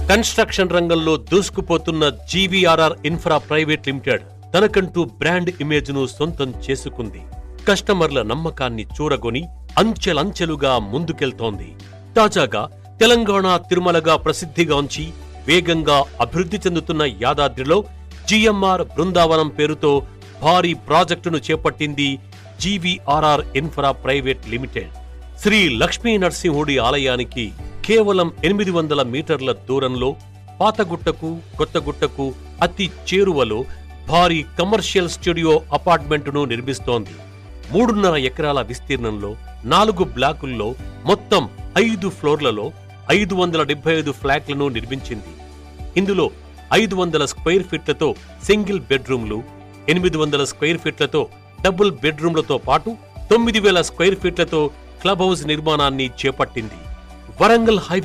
Construction రంగంలో దూసుకుపోతున్న జీవీఆర్ఆర్ infra private limited తనకంటూ brand image ను సొంతం చేసుకుంది. కస్టమర్ల నమ్మకాన్ని చూరగొని అంచెలంచెలుగా ముందుకెళ్తోంది. తాజాగా తెలంగాణ తిరుమలగా ప్రసిద్ధిగాంచి వేగంగా అభివృద్ధి చెందుతున్న యాదాద్రిలో జీఎంఆర్ బృందావనం పేరుతో భారీ ప్రాజెక్టును చేపట్టింది GVRR infra private limited. Shri Lakshmi నరసింహుడి ఆలయానికి కేవలం 800 మీటర్ల దూరంలో పాతగుట్టకు కొత్తగుట్టకు అతి చేరువలో భారీ కమర్షియల్ స్టూడియో అపార్ట్మెంటును నిర్మిస్తోంది. 3.5 ఎకరాల విస్తీర్ణంలో 4 బ్లాకుల్లో మొత్తం 5 ఫ్లోర్లలో 575 ఫ్లాట్లను నిర్మించింది. ఇందులో 500 స్క్వేర్ ఫీట్లతో సింగిల్ బెడ్రూమ్లు, 800 స్క్వేర్ ఫీట్లతో డబుల్ బెడ్రూమ్లతో పాటు 9000 స్క్వేర్ ఫీట్లతో క్లబ్ హౌస్ నిర్మాణాన్ని చేపట్టింది. వరంగల్ హైవే